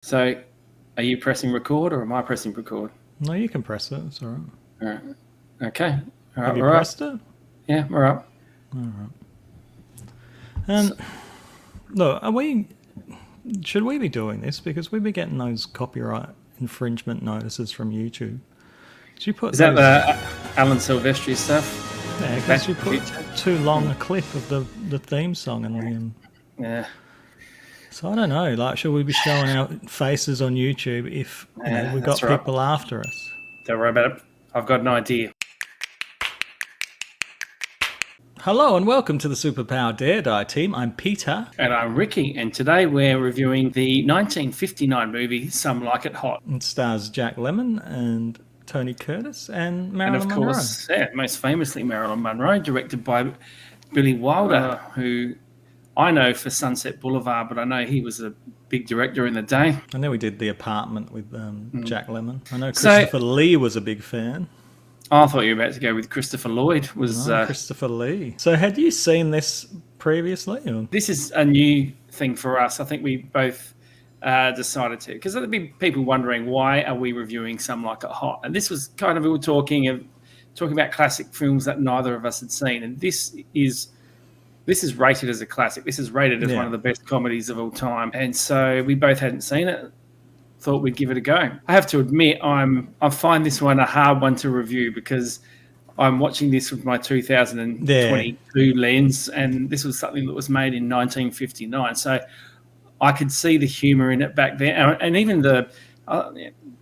So, are you pressing record or am I pressing record? No, you can press it. It's all right. All right. Okay. All right. Have you We're up. pressed it? Yeah, we're up. All right. And look, should we be doing this? Because we've been getting those copyright infringement notices from YouTube. Did you put Is that the Alan Silvestri stuff? Yeah, because you put too long a clip of the theme song in the. Yeah. So I don't know. Like, should we be showing our faces on YouTube if we've got people after us? Don't worry about it. I've got an idea. Hello and welcome to the Superpower Dare Die team. I'm Peter. And I'm Ricky, and today we're reviewing the 1959 movie Some Like It Hot. It stars Jack Lemmon and Tony Curtis and Marilyn Monroe. And of course, most famously Marilyn Monroe, directed by Billy Wilder, who I know for Sunset Boulevard, but I know he was a big director in the day. And then we did The Apartment with Jack Lemmon. I know Christopher Lee was a big fan. I thought you were about to go with Christopher Lloyd. Christopher Lee. So had you seen this previously? Or? This is a new thing for us. I think we both decided to, because there'd be people wondering, why are we reviewing Some Like It Hot? And this was kind of, we were talking about classic films that neither of us had seen. And this is rated as a classic. This is rated as one of the best comedies of all time. And so we both hadn't seen it. Thought we'd give it a go. I have to admit, I find this one a hard one to review because I'm watching this with my 2022 lens, and this was something that was made in 1959. So I could see the humour in it back then, and even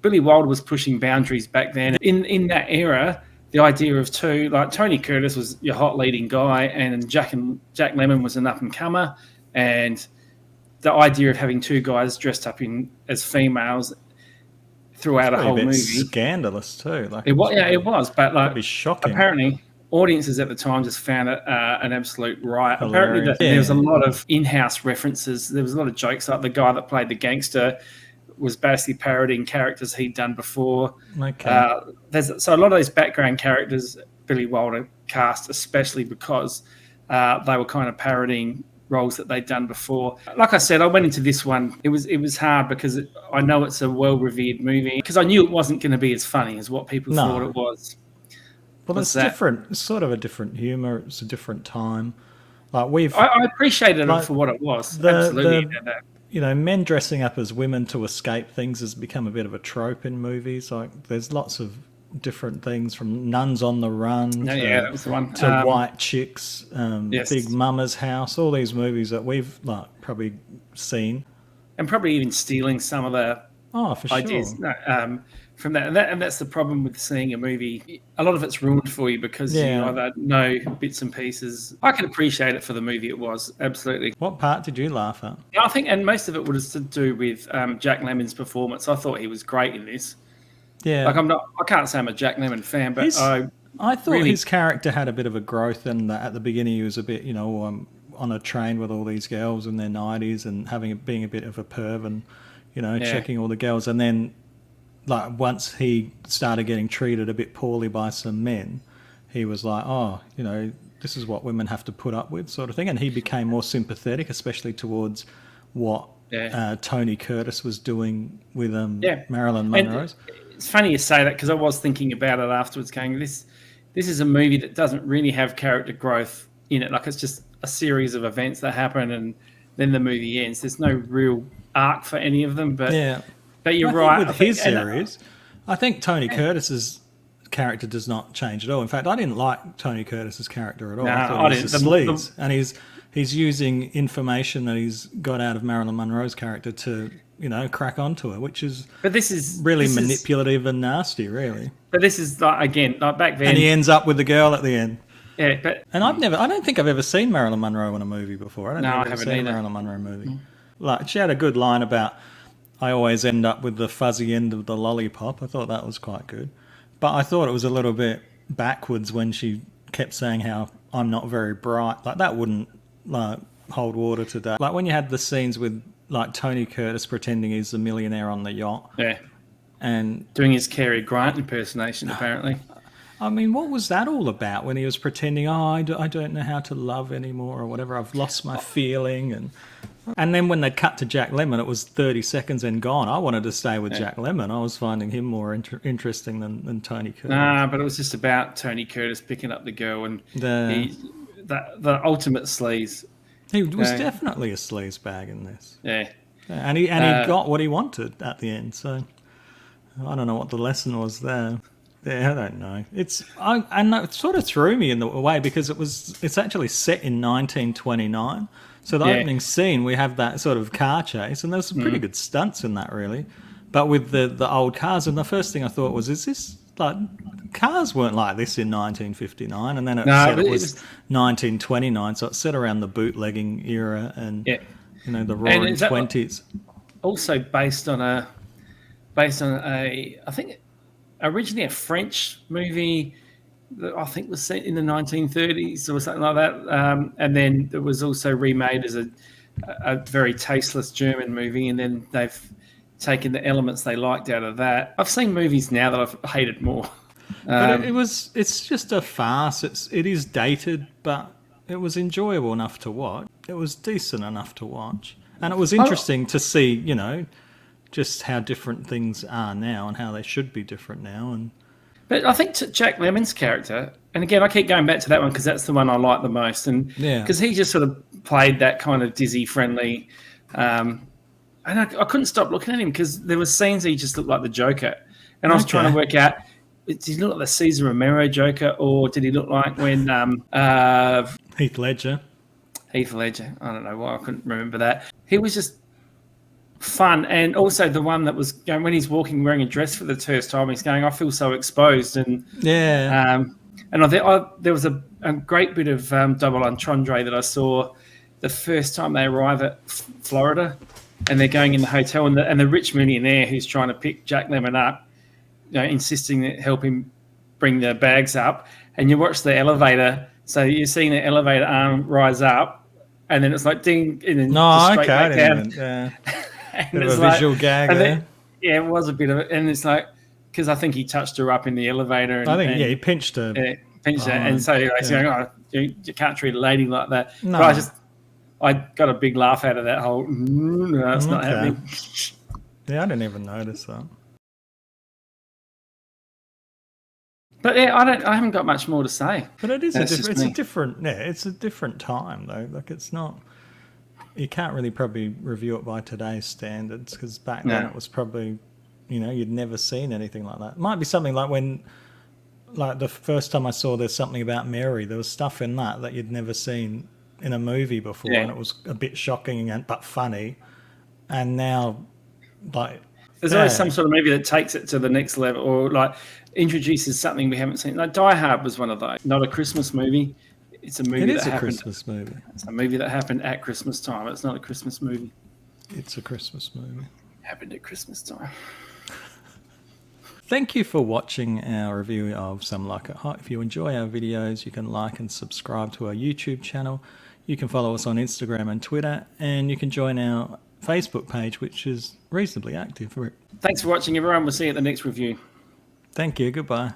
Billy Wilder was pushing boundaries back then. In that era, the idea of two, like Tony Curtis was your hot leading guy, and Jack Lemmon was an up and comer, and the idea of having two guys dressed up as females throughout a whole movie, scandalous too. Like it was, but like, it'd be shocking. Apparently, audiences at the time just found it an absolute riot. Hilarious. Apparently, there was a lot of in-house references. There was a lot of jokes. Like the guy that played the gangster was basically parodying characters he'd done before. Okay. So a lot of those background characters Billy Wilder cast, especially because they were kind of parodying roles that they'd done before. Like I said, I went into this one. It was hard because I know it's a well-revered movie, because I knew it wasn't going to be as funny as what people thought it was. Well, it's different. It's sort of a different humor. It's a different time. Like I appreciated it for what it was. Absolutely. Men dressing up as women to escape things has become a bit of a trope in movies. Like there's lots of different things, from Nuns on the Run that was the one. To White Chicks, Big Mama's House, all these movies that we've probably seen. And probably even stealing some of the ideas from that. And that's the problem with seeing a movie. A lot of it's ruined for you because you either know bits and pieces. I can appreciate it for the movie it was, absolutely. What part did you laugh at? I think, and most of it was to do with Jack Lemmon's performance. I thought he was great in this. Yeah, like I can't say I'm a Jack Lemmon fan, but I thought his character had a bit of a growth, and at the beginning he was a bit, on a train with all these girls in their 90s and being a bit of a perv and, checking all the girls, and then like once he started getting treated a bit poorly by some men, he was like, this is what women have to put up with, sort of thing, and he became more sympathetic, especially towards what Tony Curtis was doing with Marilyn Monroe. It's funny you say that, because I was thinking about it afterwards, going, this is a movie that doesn't really have character growth in it. Like, it's just a series of events that happen and then the movie ends. There's no real arc for any of them. But you're right. With his series, I think Tony Curtis's character does not change at all. In fact, I didn't like Tony Curtis's character at all. I thought he was a sleaze. And he's using information that he's got out of Marilyn Monroe's character to crack onto her, which is really manipulative and nasty, really. But this is like back then, and he ends up with the girl at the end. Yeah, but I don't think I've ever seen Marilyn Monroe in a movie before. I haven't seen a Marilyn Monroe movie. Like, she had a good line about, "I always end up with the fuzzy end of the lollipop." I thought that was quite good, but I thought it was a little bit backwards when she kept saying how I'm not very bright. Like, that wouldn't hold water today. Like when you had the scenes with like Tony Curtis pretending he's the millionaire on the yacht. Yeah. And doing his Cary Grant impersonation, apparently. I mean, what was that all about when he was pretending, I don't know how to love anymore or whatever, I've lost my feeling. And then when they cut to Jack Lemmon, it was 30 seconds and gone. I wanted to stay with Jack Lemmon. I was finding him more interesting than Tony Curtis. Nah, but it was just about Tony Curtis picking up the girl and the ultimate sleaze. He was definitely a sleaze bag in this. Yeah. And he got what he wanted at the end. So I don't know what the lesson was there. Yeah, I don't know. It sort of threw me in the way because it's actually set in 1929. So the opening scene, we have that sort of car chase, and there's some pretty good stunts in that, really. But with the old cars, and the first thing I thought was, is this like cars weren't like this in 1959? And then it was 1929, so it's set around the bootlegging era and the Roaring '20s. Also based on a I think originally a French movie that I think was set in the 1930s or something like that, and then it was also remade as a very tasteless German movie, and then they've taken the elements they liked out of that. I've seen movies now that I've hated more. But it's just a farce. It is dated, but it was enjoyable enough to watch. It was decent enough to watch, and it was interesting to see, just how different things are now and how they should be different now. But I think Jack Lemmon's character, and again, I keep going back to that one because that's the one I like the most, and because he just sort of played that kind of dizzy, friendly, and I couldn't stop looking at him because there were scenes he just looked like the Joker, and I was trying to work out, did he look like the Cesar Romero Joker, or did he look like when Heath Ledger? Heath Ledger. I don't know why I couldn't remember that. He was just fun, and also the one that was going when he's walking wearing a dress for the first time, he's going, I feel so exposed, and there was a great bit of double entendre that I saw the first time they arrive at Florida, and they're going in the hotel, and the rich millionaire who's trying to pick Jack Lemmon up, insisting that help him bring the bags up, and you watch the elevator, so you're seeing the elevator arm rise up, and then it's like ding, and then straight back down. Bit of a visual gag there. It was a bit of it. And it's like, because I think he touched her up in the elevator. He pinched her. Pinched her. And so he's going, you can't treat a lady like that. No. But I got a big laugh out of that whole, no, it's not happening. Yeah, I didn't even notice that. But I haven't got much more to say. But it is it's a different time though. Like it's not. You can't really probably review it by today's standards because back then it was probably, you'd never seen anything like that. It might be something like the first time I saw There's Something About Mary, there was stuff in that you'd never seen in a movie before, and it was a bit shocking but funny. And now, there's always some sort of movie that takes it to the next level, or introduces something we haven't seen. Like Die Hard was one of those. Not a Christmas movie. It's a movie Christmas movie. It's a movie that happened at Christmas time. It's not a Christmas movie. It's a Christmas movie. Happened at Christmas time. Thank you for watching our review of Some Like It Hot. If you enjoy our videos, you can like and subscribe to our YouTube channel. You can follow us on Instagram and Twitter, and you can join our Facebook page, which is reasonably active. Thanks for watching, everyone. We'll see you at the next review. Thank you. Goodbye.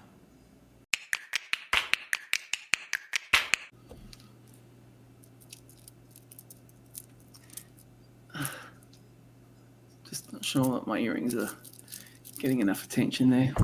Just not sure that my earrings are getting enough attention there.